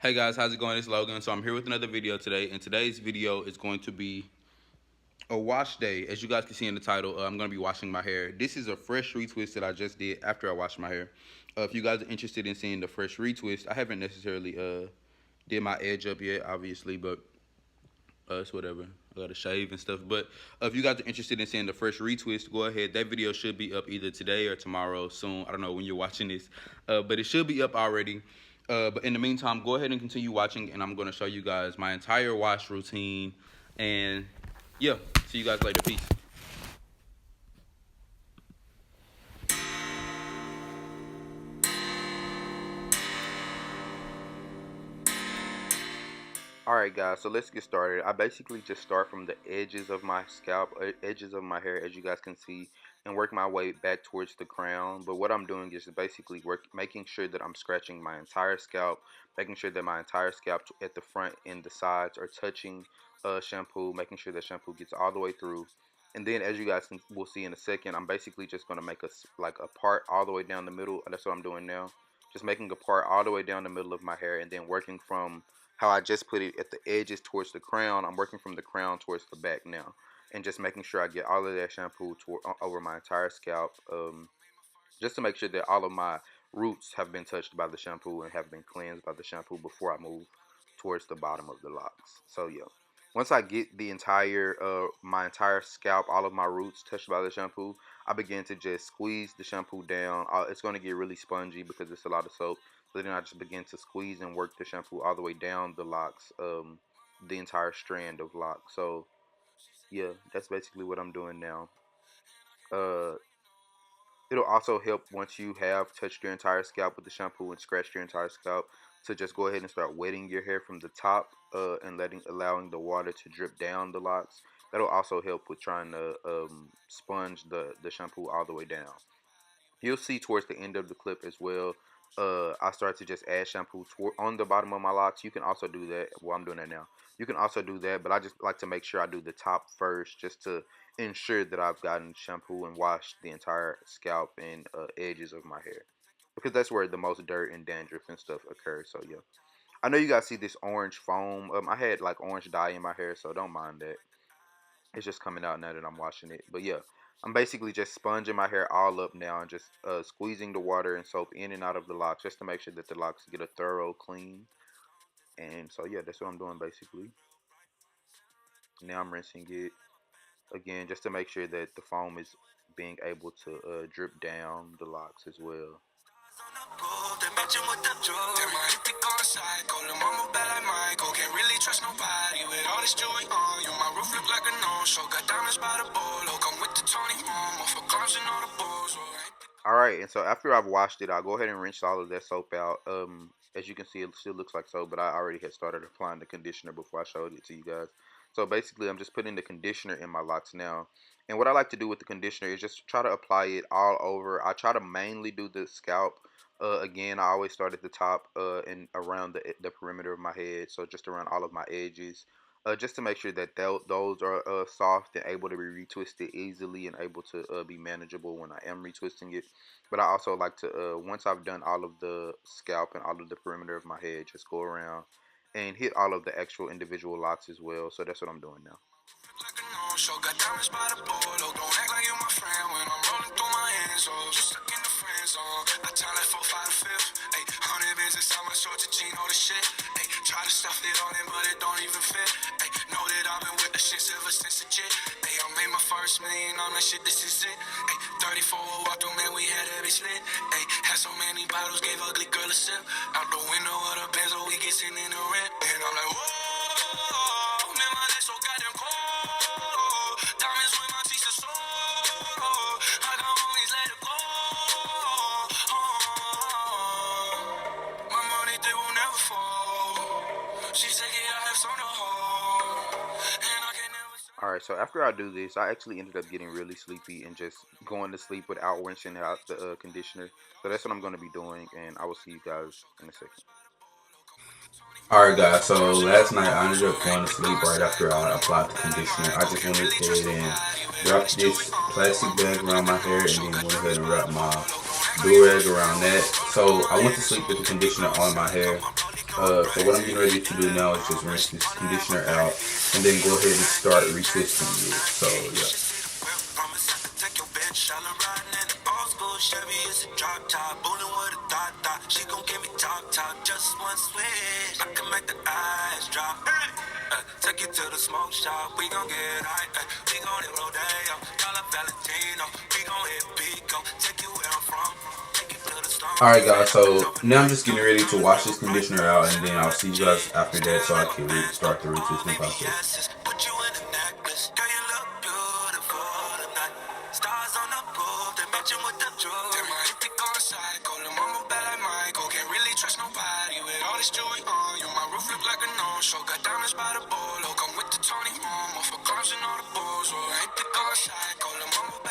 Hey guys, how's it going? It's Logan. So I'm here with another video today, and today's video is going to be a wash day. As you guys can see in the title, I'm going to be washing my hair. This is a fresh retwist that I just did after I washed my hair. If you guys are interested in seeing the fresh retwist, I haven't necessarily did my edge up yet, obviously, but it's whatever. I got to shave and stuff. But if you guys are interested in seeing the fresh retwist, go ahead. That video should be up either today or tomorrow soon. I don't know when you're watching this, but it should be up already. But in the meantime, go ahead and continue watching, and I'm going to show you guys my entire wash routine. And yeah, see you guys later. Peace. Alright guys, so let's get started. I basically just start from the edges of my scalp, edges of my hair, as you guys can see, and work my way back towards the crown. But what I'm doing is basically making sure that I'm scratching my entire scalp, making sure that my entire scalp at the front and the sides are touching shampoo, making sure that shampoo gets all the way through. And then, as you guys will see in a second, I'm basically just going to make a part all the way down the middle. That's what I'm doing now. Just making a part all the way down the middle of my hair, and then working from how I just put it at the edges towards the crown. I'm working from the crown towards the back now, and just making sure I get all of that shampoo over my entire scalp, just to make sure that all of my roots have been touched by the shampoo and have been cleansed by the shampoo before I move towards the bottom of the locks. So yeah, once I get the entire my entire scalp, all of my roots touched by the shampoo, I begin to just squeeze the shampoo down. It's going to get really spongy because it's a lot of soap. So then I just begin to squeeze and work the shampoo all the way down the locks, the entire strand of locks. So yeah, that's basically what I'm doing now. Uh, It'll also help once you have touched your entire scalp with the shampoo and scratched your entire scalp to just go ahead and start wetting your hair from the top, and allowing the water to drip down the locks. That'll also help with trying to sponge the shampoo all the way down. You'll see towards the end of the clip as well. I start to just add shampoo on the bottom of my locks. You can also do that. Well, I'm doing that now. You can also do that, but I just like to make sure I do the top first, just to ensure that I've gotten shampoo and washed the entire scalp and edges of my hair, because that's where the most dirt and dandruff and stuff occurs. So yeah, I know you guys see this orange foam. I had like orange dye in my hair, so don't mind that. It's just coming out now that I'm washing it. But yeah, I'm basically just sponging my hair all up now and just squeezing the water and soap in and out of the locks, just to make sure that the locks get a thorough clean. And so yeah, that's what I'm doing basically. Now I'm rinsing it again just to make sure that the foam is being able to drip down the locks as well. Alright, and so after I've washed it, I'll go ahead and rinse all of that soap out. As you can see, it still looks like soap, but I already had started applying the conditioner before I showed it to you guys. So basically, I'm just putting the conditioner in my locks now. And what I like to do with the conditioner is just try to apply it all over. I try to mainly do the scalp. Again, I always start at the top and around the perimeter of my head, so just around all of my edges, just to make sure that those are soft and able to be retwisted easily and able to be manageable when I am retwisting it. But I also like to, once I've done all of the scalp and all of the perimeter of my head, just go around and hit all of the actual individual locks as well. So that's what I'm doing now. Try to stuff it on it, but it don't even fit. Ay, know that I've been with the shit ever since legit. Ay, I made my first million on that shit, this is it. Ay, 34 walked through, man, we had every slit. Ay, had so many bottles, gave ugly girl a sip. Out the window of the Benz, we get sitting in the rent. And I'm like, whoa, man, my neck so goddamn cold. Diamonds with my teeth so sold. I can always let it go. My money, they will never fall. Alright, so after I do this, I actually ended up getting really sleepy and just going to sleep without rinsing out the conditioner. So that's what I'm going to be doing, and I will see you guys in a second. Alright guys, so last night I ended up going to sleep right after I applied the conditioner. I just went ahead and wrapped this plastic bag around my hair and then went ahead and wrapped my do-rag around that. So I went to sleep with the conditioner on my hair. So what I'm getting ready to do now is just rinse this conditioner out and then go ahead and start retwisting it. So yeah. Chevy is a drop top, bullin' with a dot dot. She gon' give me top top, just one switch. I can make the eyes drop. Take you to the smoke shop, we gon' get high. We gon' hit Rodeo, Dollar Valentino. We gon' hit Pico, take you where I'm from. Alright guys, so now I'm just getting ready to wash this conditioner out and then I'll see you guys after that so I can start the retwisting process. Stars on the roof, they matching with the jewelry. They might hit the car cycle, the mama bad like Michael. Can't really trust nobody with all this jewelry on you. My roof look like a no-show, got diamonds by the bolo. Come with the Tony Momo for cars and all the balls. Hit the car cycle, the mama bad.